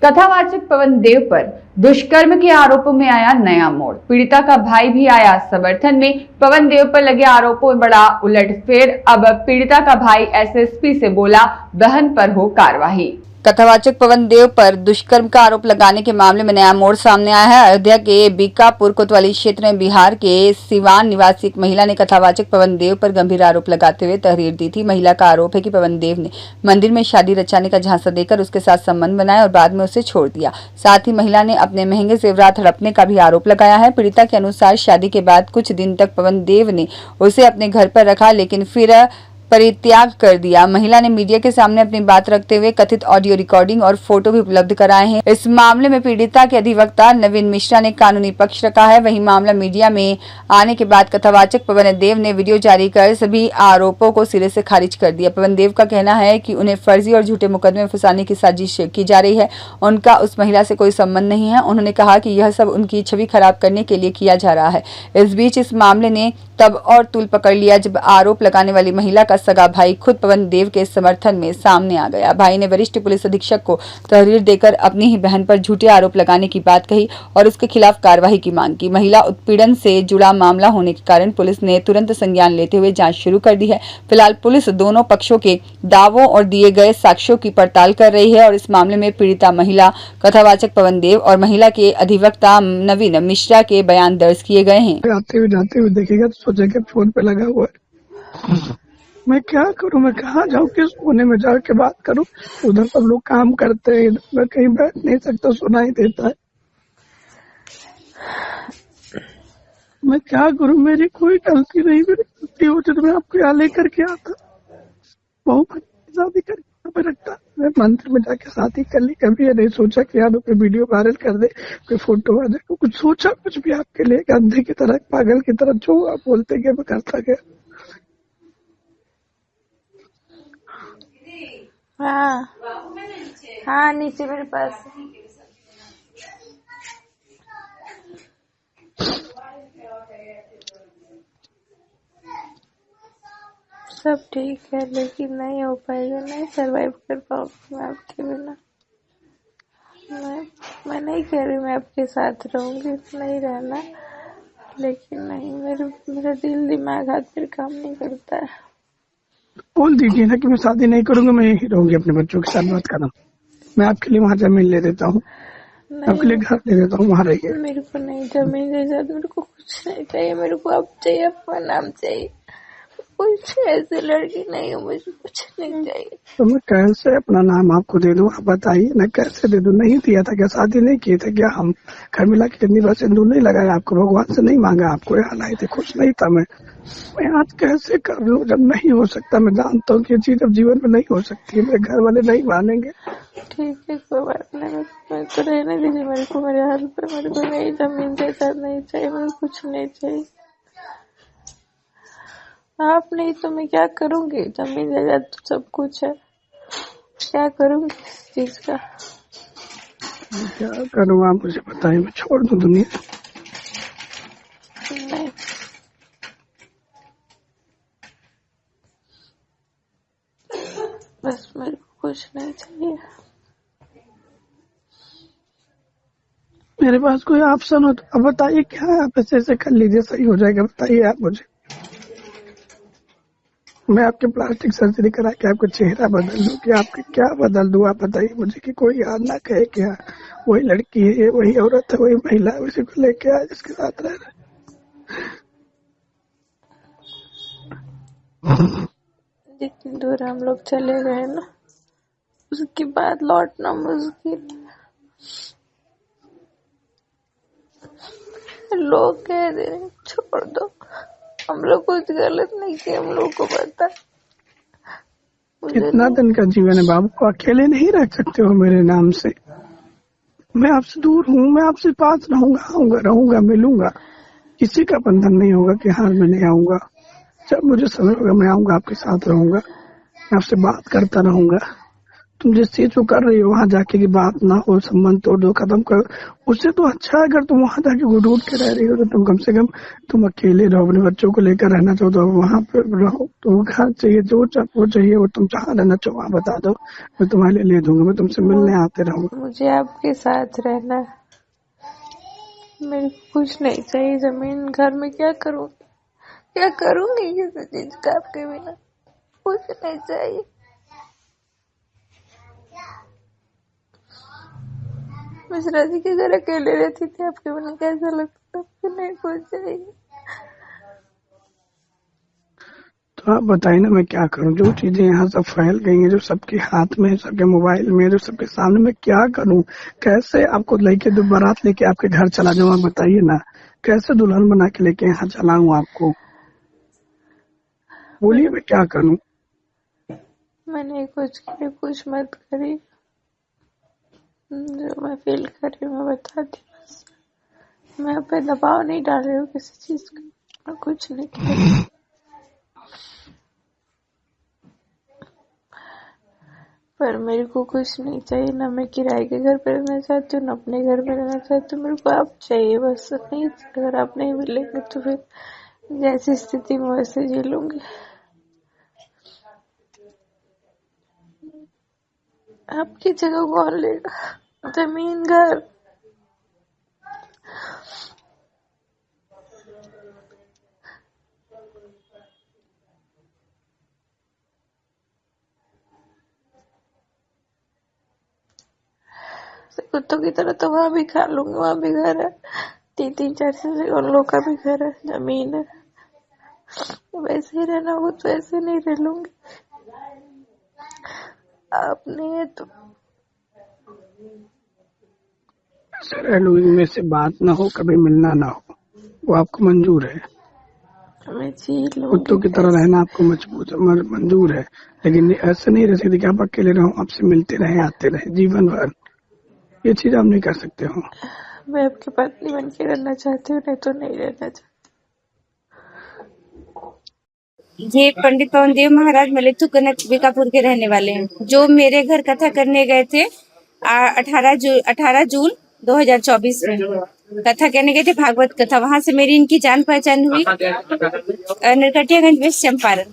कथावाचक पवन देव पर दुष्कर्म के आरोपों में आया नया मोड़। पीड़िता का भाई भी आया समर्थन में। पवन देव पर लगे आरोपों में बड़ा उलटफेर। अब पीड़िता का भाई एसएसपी से बोला, बहन पर हो कार्रवाई। कथावाचक पवन देव पर दुष्कर्म का आरोप लगाने के मामले में नया मोड़ सामने आया है। अयोध्या के बीकापुर कोतवाली क्षेत्र में बिहार के सिवान निवासी एक महिला ने कथावाचक पवन देव पर गंभीर आरोप लगाते हुए तहरीर दी थी। महिला का आरोप है कि पवन देव ने मंदिर में शादी रचाने का झांसा देकर उसके साथ संबंध बनाया और बाद में उसे छोड़ दिया। साथ ही महिला ने अपने महंगे जेवरात हड़पने का भी आरोप लगाया है। पीड़िता के अनुसार शादी के बाद कुछ दिन तक पवन देव ने उसे अपने घर पर रखा, लेकिन फिर परित्याग कर दिया। महिला ने मीडिया के सामने अपनी बात रखते हुए कथित ऑडियो रिकॉर्डिंग और फोटो भी उपलब्ध कराए हैं। इस मामले में पीड़िता के अधिवक्ता नवीन मिश्रा ने कानूनी पक्ष रखा है। वहीं मामला मीडिया में आने के बाद कथावाचक पवन देव ने वीडियो जारी कर सभी आरोपों को सिरे से खारिज कर दिया। पवन देव का कहना है कि उन्हें फर्जी और झूठे मुकदमे में फंसाने की साजिश की जा रही है। उनका उस महिला से कोई संबंध नहीं है। उन्होंने कहा कि यह सब उनकी छवि खराब करने के लिए किया जा रहा है। इस बीच इस मामले ने तब और तूल पकड़ लिया जब आरोप लगाने वाली महिला का सगा भाई खुद पवन देव के समर्थन में सामने आ गया। भाई ने वरिष्ठ पुलिस अधीक्षक को तहरीर देकर अपनी ही बहन पर झूठे आरोप लगाने की बात कही और उसके खिलाफ कार्रवाई की मांग की। महिला उत्पीड़न से जुड़ा मामला होने के कारण पुलिस ने तुरंत संज्ञान लेते हुए जांच शुरू कर दी है। फिलहाल पुलिस दोनों पक्षों के दावों और दिए गए साक्ष्यों की पड़ताल कर रही है और इस मामले में पीड़िता महिला, कथावाचक पवन देव और महिला के अधिवक्ता नवीन मिश्रा के बयान दर्ज किए गए हैं। आते हुए जाते हुए देखेगा तो सोचेगा फोन पे लगा हुआ है। मैं क्या करूं, मैं कहाँ जाऊं, किस कोने में जाके बात करूं। उधर सब लोग काम करते हैं, मैं कहीं बैठ नहीं सकता, सुनाई देता है। मैं क्या करूं, मेरी कोई गलती नहीं। मेरी गलती होती तो मैं आपको यहाँ लेकर के आता। बहुत शादी करके रखता, मैं मंदिर में जाके शादी कर ली। कभी ये नहीं सोचा कि यार कोई वीडियो वायरल कर दे, कोई फोटो आ जाए, कुछ सोचा कुछ भी आपके लिए। अंधे की तरह, पागल की तरह जो आप बोलते गए मैं करता गया। हाँ नीचे मेरे पास। सब ठीक है, लेकिन नहीं हो पाएगा, नहीं सरवाइव कर पाऊंगी मैं आपके बिना। मैं नहीं कह रही मैं आपके साथ रहूंगी, नहीं रहना, लेकिन नहीं, मेरा दिल दिमाग हाथ फिर काम नहीं करता है। बोल दीजिए ना कि मैं शादी नहीं करूंगा, मैं यही रहूंगी अपने बच्चों के साथ। बात करना, मैं आपके लिए वहाँ जमीन ले देता हूँ, आपके लिए घर दे देता हूँ, वहाँ रहिए। मेरे को नहीं जमीन दे जाती, मेरे को कुछ नहीं चाहिए। मेरे को आप चाहिए, अपना नाम चाहिए। कुछ ऐसे लड़की नहीं हूँ, मुझे कुछ नहीं चाहिए। तो मैं कैसे अपना नाम आपको दे दूँ, आप बताइए ना, कैसे दे दूँ। नहीं दिया था क्या, शादी नहीं किए थे क्या हम? घर मिला के कितनी बार सिंदूर नहीं लगाया आपको, भगवान से नहीं मांगा आपको, यहाँ लाए थे, खुश नहीं था मैं आज कैसे कर लूँ जब नहीं हो सकता। मैं जानता हूँ कि ये चीज अब जीवन में नहीं हो सकती है, मेरे घर वाले नहीं मानेंगे। ठीक है, कोई बात नहीं, मेरे को रहने दीजिए। मेरे को मेरे हाल पे, मेरे को नहीं जमीन जायदाद नहीं चाहिए, मेरे को कुछ नहीं चाहिए। आप नहीं तो मैं क्या करूँगी? जमीन जायदाद तो सब कुछ है, क्या करूँगी इस चीज का? क्या करूँ आप मुझे बताइए, मैं छोड़ दूँ दुनिया? नहीं, बस मेरे को कुछ नहीं चाहिए। मेरे पास कोई ऑप्शन हो तो अब बताइए, क्या है? आप ऐसे कर लीजिए, सही हो जाएगा। बताइए आप मुझे, मैं आपके प्लास्टिक सर्जरी करा के आपका चेहरा बदल दूं कि आपके क्या बदल दूं? आप बताइए मुझे कि कोई याद ना कहे कि हाँ वही लड़की है, ये वही औरत है, वही महिला है, उसी को लेके आए जिसके साथ रह रहे। जितनी दूर हम लोग चले गए ना, उसके बाद लौटना मुश्किल। लोग कह रहे हैं छोड़ दो, हम लोग कुछ गलत नहीं किया, हम लोग को पता। कितना दिन का जीवन है बाबू, को अकेले नहीं रह सकते हो मेरे नाम से। मैं आपसे दूर हूँ, मैं आपसे पास रहूंगा, आऊंगा, रहूंगा, मिलूंगा। किसी का बंधन नहीं होगा कि हाँ मैं नहीं आऊंगा। जब मुझे समय होगा मैं आऊंगा, आपके साथ रहूंगा, आपसे बात करता रहूंगा। तुम जिस चीज को कर रही हो वहां जाके की बात ना हो, संबंध तोड़ दो, खत्म कर, उससे तो अच्छा है अगर तुम वहां जाके घुट घुट के रह रही हो तो तुम कम से कम तुम अकेले रहो, अपने बच्चों को लेकर रहना चाहो तो वहां पे रहो। तो घर चाहिए जो वो चाहिए, वो तुम जहाँ रहना चाहो वहाँ बता दो, मैं तुम्हारे लिए ले दूंगा, मैं तुमसे मिलने आते रहूंगा। मुझे आपके साथ रहना है। मेरे को कुछ नहीं चाहिए, जमीन घर में क्या करूँगी, क्या करूँगी किसी चीज का आपके बिना, कुछ नहीं चाहिए। मिश्रा जी के घर अकेले रहती थी, आपके बिना कैसा लगता था, आपको नहीं कुछ चाहिए। तो आप बताइए ना मैं क्या करूं, जो चीजें यहाँ सब फैल गई हैं, जो सबके हाथ में, सबके मोबाइल में, जो सबके सामने, मैं क्या करूं? कैसे आपको लेके दो बारात लेके आपके घर चला जाऊं? आप बताइए ना, कैसे दुल्हन बना के लेके यहाँ चलाऊं आपको? बोलिए मैं क्या करूं? मैंने कुछ किया, कुछ मत करी, जो मैं फील कर रही हूँ मैं बता दी बस। मैं पे दबाव नहीं डाल रही हूँ किसी चीज का, मैं कुछ नहीं कर रही। पर मेरे को कुछ नहीं चाहिए, ना मैं किराए के घर पे रहना चाहती हूँ, ना अपने घर में रहना चाहती हूँ। मेरे को आप चाहिए बस। नहीं, अगर आप नहीं मिलेंगे तो फिर जैसी स्थिति में वैसे जी लूंगी। आपकी जगह कौन लेगा? जमीन, घर। कुत्तों की तरह तो वहाँ भी खा लूंगी, वहाँ भी घर है, 3-3 4 उन लोग का भी घर है, जमीन है। वैसे ही रहना हो तो ऐसे नहीं रह लूंगी। आप नहीं है तो ऐसे रह लो, इनमें से बात ना हो, कभी मिलना ना हो, वो आपको मंजूर है? मैं जी लूंगी। कुत्तों की तरह रहना आपको मंजूर है, लेकिन ऐसे नहीं रह सकते कि आप अकेले रहो, आपसे मिलते रहे, आते रहे जीवन भर। ये चीज आप नहीं कर सकते हो। मैं आपकी पत्नी बन के रहना चाहती हूँ, नहीं तो नहीं रहना चाहती। ये पंडित पवन देव महाराज मलेतु कनक बीकापुर के रहने वाले हैं, जो मेरे घर कथा करने गए थे 18 जून 2024 में कथा कहने गए थे, भागवत कथा। वहां से मेरी इनकी जान पहचान हुई नरकटियागंज वेस्ट चंपारण,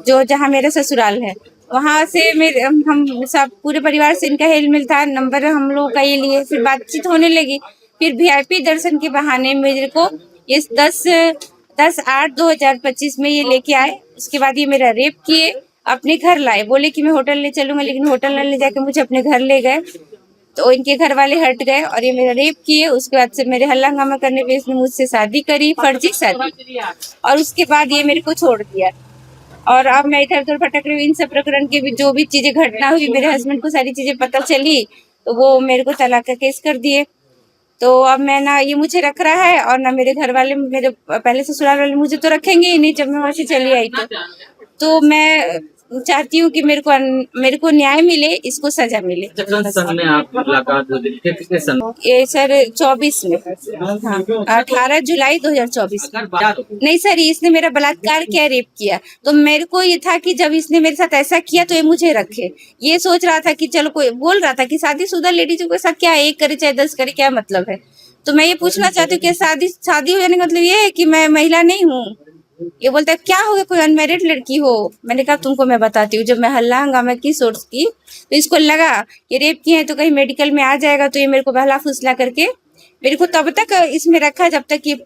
जो जहाँ मेरा ससुराल है। वहां से मेरे हम सब पूरे परिवार से इनका हेल मिल था, नंबर हम लोग का ये लिए, फिर बातचीत होने लगी। फिर वीआईपी दर्शन के बहाने मेरे को ये 10/8/2025 में ये लेके आए। उसके बाद ये मेरा रेप किए, अपने घर लाए, बोले कि मैं होटल ले चलूंगा, लेकिन होटल ले जाके मुझे अपने घर ले गए। तो इनके घर वाले हट गए और ये मेरा रेप किए। उसके बाद से मेरे हल्ला हंगामा करने पे इसने मुझसे शादी करी, फर्जी शादी, और उसके बाद ये मेरे को छोड़ दिया। और अब मैं इधर उधर भटक रही हूँ। इन सब प्रकरण की भी जो भी चीजें घटना हुई, मेरे हस्बैंड को सारी चीजें पता चली, तो वो मेरे को तलाक का केस कर दिए। तो अब मैं ना ये मुझे रख रहा है, और ना मेरे घर वाले, मेरे पहले ससुराल वाले मुझे तो रखेंगे ही नहीं जब मैं वहां से चली आई। तो मैं चाहती हूँ कि मेरे को न्याय मिले, इसको सजा मिले। सन में आप मुलाकात हुई थी, कितने सन? ये सर 24 में, हाँ 18 जुलाई 2024। नहीं सर, इसने मेरा बलात्कार किया, रेप किया। तो मेरे को ये था कि जब इसने मेरे साथ ऐसा किया तो ये मुझे रखे। ये सोच रहा था कि चलो, कोई बोल रहा था कि शादीशुदा लेडीजों के साथ क्या एक करे चाहे 10 करे, क्या मतलब है। तो मैं ये पूछना चाहती हूँ कि शादी हो जाने का मतलब ये है कि मैं महिला नहीं हूँ। ये बोलता है क्या हो गया, कोई अनमैरिड लड़की हो। मैंने कहा तुमको मैं बताती हूँ। जब मैं हल्ला हंगामा की सोर्स की, तो इसको लगा कि रेप किए हैं तो कहीं मेडिकल में आ जाएगा, तो ये मेरे को बहला फुसला करके मेरे को तब तक इसमें रखा जब तक ये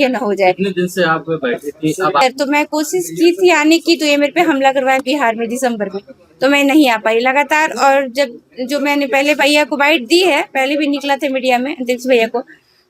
ना हो जाए। कितने दिन से आप बैठे थी? तो मैं कोशिश की थी आने की, तो ये मेरे पे हमला करवाया बिहार में दिसंबर में, तो मैं नहीं आ पाई लगातार। और जब जो मैंने पहले भैया को बाइट दी है, पहले भी निकला था मीडिया में अध्यक्ष भैया को,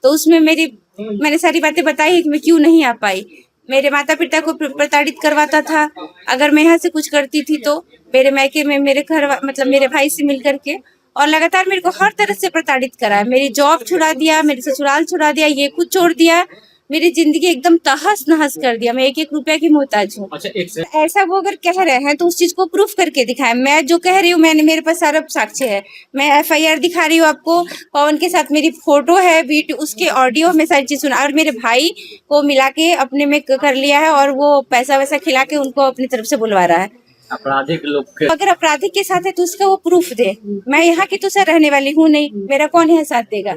तो उसमें मैंने सारी बातें बताई कि मैं क्यों नहीं आ पाई। मेरे माता पिता को प्रताड़ित करवाता था। अगर मैं यहाँ से कुछ करती थी तो मेरे मायके में मेरे घर मतलब मेरे भाई से मिल करके, और लगातार मेरे को हर तरह से प्रताड़ित करा है। मेरी जॉब छुड़ा दिया, मेरे ससुराल छुड़ा दिया, ये कुछ छोड़ दिया, मेरी जिंदगी एकदम तहस नहस कर दिया। मैं 1-1 रुपया की मोहताज हूँ। अच्छा, ऐसा वो अगर कह रहे हैं तो उस चीज को प्रूफ करके दिखाएं। मैं जो कह रही हूँ, मेरे पास सारा साक्ष्य है। मैं FIR दिखा रही हूँ आपको, पवन के साथ मेरी फोटो है, वीडियो, उसके ऑडियो में सारी चीज सुना, और मेरे भाई को मिला के अपने में कर लिया है, और वो पैसा वैसा खिला के उनको अपनी तरफ से बुलवा रहा है। आपराधिक लोग के अगर अपराधी के साथ है तो उसका वो प्रूफ दे। मैं यहाँ की तो सर रहने वाली हूँ नहीं, मेरा कौन है साथ देगा।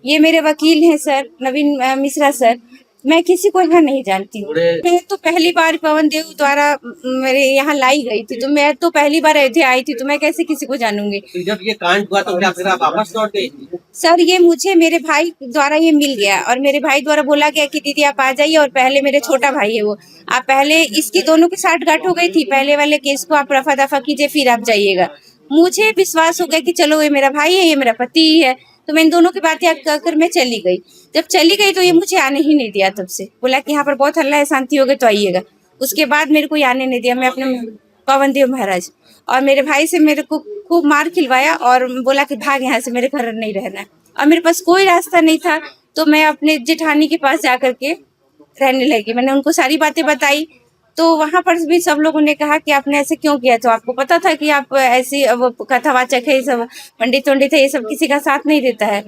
ये मेरे वकील हैं सर नवीन मिश्रा सर, मैं किसी को यहाँ नहीं जानती हूँ। मैं तो पहली बार पवन देव द्वारा मेरे यहाँ लाई गई थी, तो मैं तो पहली बार अयोध्या आई थी, तो मैं कैसे किसी को जानूंगी। तो जब ये कांड हुआ तो क्या फिर आप वापस लौट गई? सर ये मुझे मेरे भाई द्वारा ये मिल गया और मेरे भाई द्वारा बोला गया कि दीदी आप आ जाइए, और पहले मेरे छोटा भाई है वो, आप पहले इसकी दोनों की साठगांठ हो गई थी, पहले वाले केस को आप रफा दफा कीजिए फिर आप जाइएगा। मुझे विश्वास हो गया कि चलो ये मेरा भाई है, ये मेरा पति ही है, तो मैं इन दोनों की बातें कहकर मैं चली गई। जब चली गई तो ये मुझे आने ही नहीं दिया, तब से बोला कि यहाँ पर बहुत हल्ला है, शांति हो गई तो आइएगा। उसके बाद मेरे को आने नहीं दिया। मैं अपने पवन देव महाराज और मेरे भाई से मेरे को खूब मार खिलवाया और बोला कि भाग यहाँ से, मेरे घर नहीं रहना है। और मेरे पास कोई रास्ता नहीं था, तो मैं अपने जेठानी के पास जाकर के रहने लगी। मैंने उनको सारी बातें बताई, तो वहां पर भी सब लोगों ने कहा कि आपने ऐसे क्यों किया, तो आपको पता था कि आप ऐसी कथावाचक है, ये सब पंडित वंडित है, ये सब किसी का साथ नहीं देता है।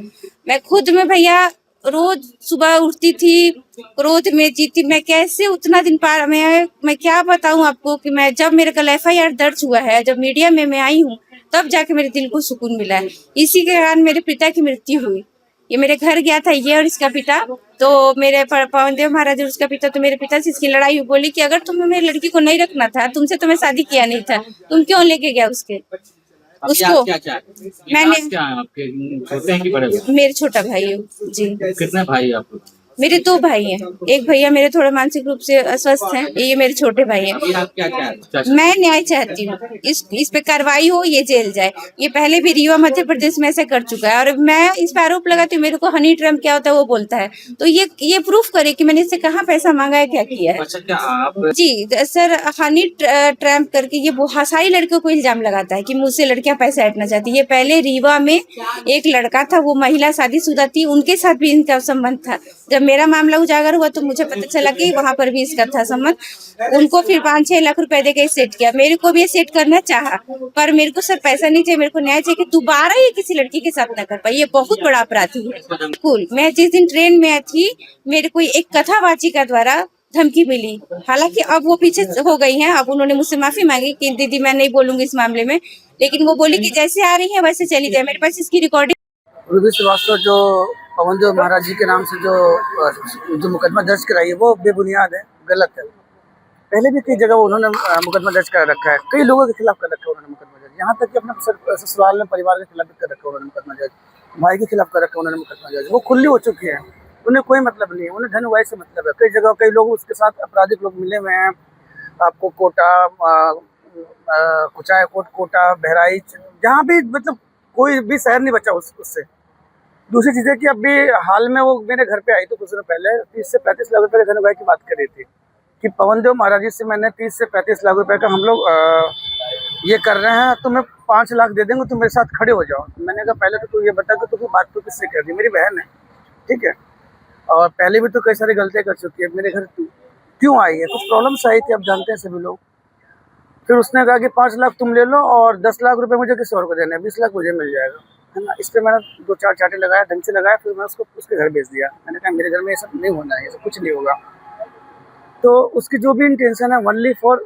मैं खुद में भैया रोज सुबह उठती थी, क्रोध में जीती। मैं कैसे उतना दिन पार, मैं क्या बताऊं आपको कि मैं जब मेरे कल FIR दर्ज हुआ है, जब मीडिया में मैं आई हूँ, तब जाके मेरे दिल को सुकून मिला है। इसी के कारण मेरे पिता की मृत्यु हुई। ये मेरे घर गया था, ये और इसका पिता, तो मेरे पवन देव महाराज और उसका पिता, तो मेरे पिता से इसकी लड़ाई हुई। बोली कि अगर तुम्हें मेरी लड़की को नहीं रखना था, तुमसे तो मैं शादी किया नहीं था, तुम क्यों लेके गया उसको। मैंने क्या है आपके, छोटे हैं कि बड़े हैं? मेरे छोटा भाई है जी। कितने भाई है आपको? मेरे 2 भाई हैं, एक भैया मेरे थोड़े मानसिक रूप से अस्वस्थ हैं, ये मेरे छोटे भाई हैं। अभी आप क्या चाहते हैं? मैं न्याय चाहती हूँ, इस पे कार्रवाई हो, ये जेल जाए। ये पहले भी रीवा मध्य प्रदेश में ऐसा कर चुका है, और मैं इस पे आरोप लगाती हूँ। मेरे को हनी ट्रैप क्या होता है वो बोलता है, तो ये प्रूफ करे कि मैंने इससे कहाँ पैसा मांगा है, क्या किया है। अच्छा, क्या आप जी सर, हनी ट्रैप करके ये बहुत सारी लड़कियों को इल्जाम लगाता है कि मुझसे लड़कियां पैसा ऐंठना चाहती है। ये पहले रीवा में एक लड़का था, वो महिला शादीशुदा थी, उनके साथ भी इनका संबंध था। जब मेरा मामला उजागर हुआ तो मुझे पता चला कि वहां पर भी इसका था संबंध। उनको फिर 5-6 लाख रुपए देके सेट किया। मेरे को भी ये सेट करना चाहा, पर मेरे को सर पैसा नहीं चाहिए, मेरे को न्याय चाहिए कि दोबारा ये किसी लड़की के साथ ना कर पाए। ये बहुत बड़ा अपराधी है। बिल्कुल, मैं जिस दिन ट्रेन में आई थी, मेरे को एक कथावाचिका द्वारा धमकी मिली। हालांकि अब वो पीछे हो गई हैं, अब उन्होंने मुझसे माफी मांगी कि दीदी मैं नहीं बोलूंगी इस मामले में, लेकिन वो बोली कि जैसे आ रही है वैसे चली जाए। मेरे पास इसकी रिकॉर्डिंग। रूबी श्रीवास्तव जो पवन देव महाराज जी के नाम से जो मुकदमा दर्ज कराई है, वो बेबुनियाद है, गलत है। पहले भी कई जगह उन्होंने मुकदमा दर्ज कर रखा है, कई लोगों के खिलाफ कर रखा है उन्होंने मुकदमा दर्ज। यहाँ तक कि अपने ससुराल में परिवार के खिलाफ कर रखा है उन्होंने मुकदमा दर्ज, भाई के खिलाफ कर रखा है उन्होंने मुकदमा दर्ज। वो खुली हो चुकी है, उन्हें कोई मतलब नहीं है, उन्हें धन वाई से मतलब है। कई जगह कई लोग उसके साथ आपराधिक लोग मिले हुए हैं। आपको कोटा, कुचाय कोट, कोटा, बहराइच, जहाँ भी मतलब कोई भी शहर नहीं बचा उससे। दूसरी चीज़ है कि अभी हाल में वो मेरे घर पे आई तो कुछ दिनों पहले 30 से 35 लाख रुपए के धन की बात कर रही थी कि पवन देव महाराज जी से मैंने 30 से 35 लाख रुपए का हम लोग ये कर रहे हैं, तो मैं 5 लाख दे देंगे, तुम मेरे साथ खड़े हो जाओ। तो मैंने कहा पहले तो तू ये बता कि तू बात तो किससे कर रही, मेरी बहन है, ठीक है, और पहले भी तो कई सारी गलतियाँ कर चुकी है, मेरे घर क्यों आई है, कुछ प्रॉब्लम्स आई थी, अब जानते हैं सभी लोग। फिर उसने कहा कि 5 लाख तुम ले लो और 10 लाख रुपए मुझे किसी और को देने हैं, 20 लाख मुझे मिल जाएगा, है ना। इस पर मैंने 2-4 चाटे लगाया, ढंग से लगाया, फिर मैं उसको उसके घर भेज दिया। मैंने कहा मेरे घर में ये सब नहीं होना है, ये सब कुछ नहीं होगा। तो उसकी जो भी इंटेंशन है ओनली फॉर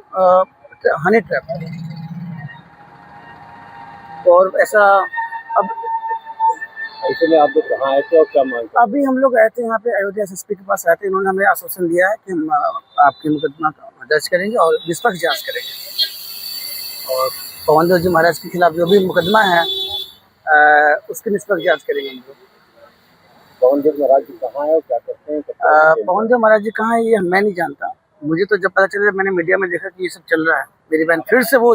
हनी ट्रैप, और ऐसा। अब इसलिए आप लोग कहाँ आए थे और क्या मांगते? अभी हम लोग आए थे यहाँ पे अयोध्या SSP के पास आए थे। इन्होंने हमें आश्वासन दिया है कि हम आपके मुकदमा दर्ज करेंगे और निष्पक्ष जांच करेंगे, और पवन देव जी महाराज के खिलाफ जो भी मुकदमा है उसकी निष्पक्ष जांच करेंगे हम लोग। पवन देव महाराज जी कहाँ है और क्या करते हैं? पवन देव महाराज जी कहाँ है ये मैं नहीं जानता। मुझे तो जब पता चला, मैंने मीडिया में देखा कि ये सब चल रहा है, मेरी बहन फिर से वो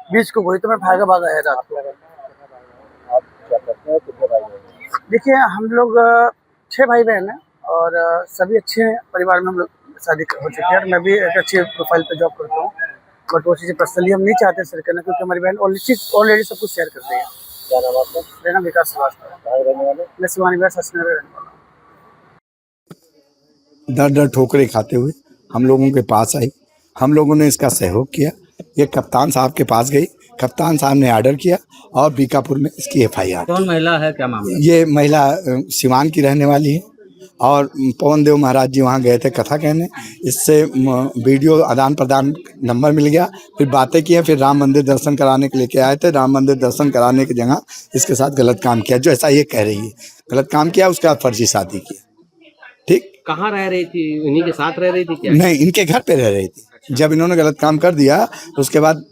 बीच को गई, तो मैं भागा है रात को। आप क्या करते हैं, कितने भाई बहन? देखिए हम लोग 6 भाई बहन हैं और सभी अच्छे परिवार में हम लोग शादी हो चुकी है। मैं भी एक अच्छे प्रोफाइल पे जॉब करता हूँ, बट वो चीज़ें पर्सनली हम नहीं चाहते शेयर करना, क्योंकि हमारी बहन ऑलरेडी सब कुछ शेयर कर रही है। क्या नाम आपका? मेरा नाम विकास श्रीवास्तव। कहाँ रहने वाले? मैं शिवानी विहार सचनगर रहने वाला हूँ। दर ठोकरे खाते हुए हम लोगों के पास आई, हम लोगों ने इसका सहयोग किया। ये कप्तान साहब के पास गई, कप्तान साहब ने ऑर्डर किया और बीकापुर में इसकी FIR। कौन महिला है, क्या मामला? ये महिला सिवान की रहने वाली है और पवन देव महाराज जी वहाँ गए थे कथा कहने। इससे वीडियो आदान प्रदान नंबर मिल गया, फिर बातें की, फिर राम मंदिर दर्शन कराने के लेके आए थे। राम मंदिर दर्शन कराने की जगह इसके साथ गलत काम किया, जो ऐसा ये कह रही है, गलत काम किया, उसके बाद फर्जी शादी की। ठीक, कहाँ रह रही थी? इन्हीं के साथ रह रही थी क्या? नहीं, इनके घर पे रह रही थी। जब इन्होंने गलत काम कर दिया तो उसके बाद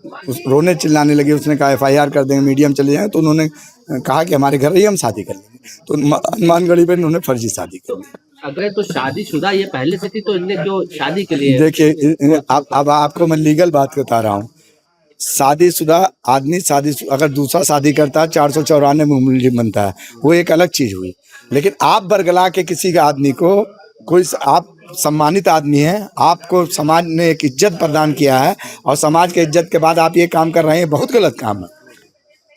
रोने चिल्लाने लगी। उसने कहा FIR कर देंगे, मीडियम चले जाएंगे। तो उन्होंने कहा कि हमारे घर रहिए, हम शादी कर लेंगे। तो हनुमानगढ़ी पे इन्होंने फर्जी शादी कर दी। अगर तो शादीशुदा ये पहले से थी तो इनने क्यों शादी के लिए? देखिए, अब आपको मैं लीगल बात बता रहा हूँ। शादीशुदा आदमी अगर दूसरा शादी करता है 494 में मुलजिम बनता है, वो एक अलग चीज हुई। लेकिन आप बरगला के किसी का आदमी को, कोई आप सम्मानित आदमी हैं, आपको समाज ने एक इज्जत प्रदान किया है, और समाज के इज्जत के बाद आप ये काम कर रहे हैं, बहुत गलत काम है।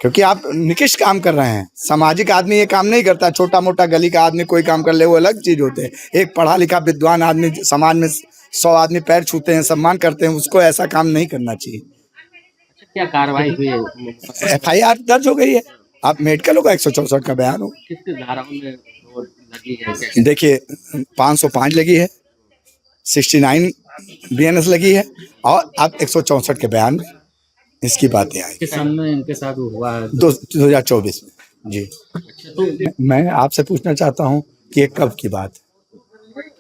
क्योंकि आप निकृष्ट काम कर रहे हैं। सामाजिक आदमी ये काम नहीं करता। छोटा मोटा गली का आदमी कोई काम कर ले, वो अलग चीज होते हैं। एक पढ़ा लिखा विद्वान आदमी, समाज में 100 आदमी पैर छूते हैं, सम्मान करते हैं, उसको ऐसा काम नहीं करना चाहिए। क्या कार्रवाई हुई है? FIR दर्ज हो गई है। आप मेडिकल होगा, 164 का बयान हो। किस धाराओं में वो लगी है? देखिए, 505 लगी है, 69 BNS लगी है, और अब 164 के बयान में इसकी बातें आई। किस सन में इनके साथ हुआ है? 2024 में जी। तो मैं आपसे पूछना चाहता हूँ कि ये कब की बात है?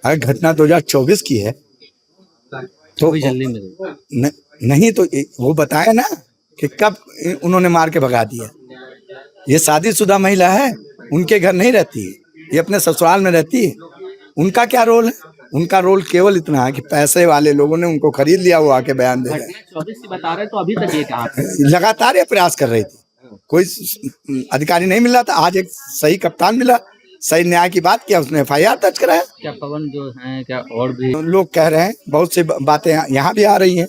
अगर घटना 2024 की है तो जल्दी में नहीं, तो वो बताए ना कि कब उन्होंने मार के भगा दिया। ये शादीशुदा महिला है, उनके घर नहीं रहती है, ये अपने ससुराल में रहती है। उनका क्या रोल है? उनका रोल केवल इतना है कि पैसे वाले लोगों ने उनको खरीद लिया, वो आके बयान दे रहे हैं। 24 की बता रहे, तो अभी तक ये कहा लगातार ये प्रयास कर रही थी, कोई अधिकारी नहीं मिल रहा था। आज एक सही कप्तान मिला, सही न्याय की बात किया, उसने FIR दर्ज कराया। क्या पवन जो है, क्या और भी लोग कह रहे हैं, बहुत सी बातें यहाँ भी आ रही हैं,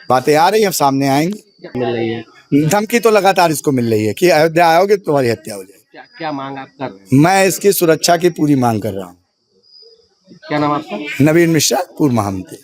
बातें आ रही हैं, सामने आएंगी। मिल रही है? धमकी तो लगातार इसको मिल रही है कि अयोध्या आओगे तो तुम्हारी हत्या हो जाएगी। क्या मांग आप कर रहे हैं? मैं इसकी सुरक्षा की पूरी मांग कर रहा हूँ। क्या नाम आपका? नवीन मिश्रा, पूर्व महामंत्री।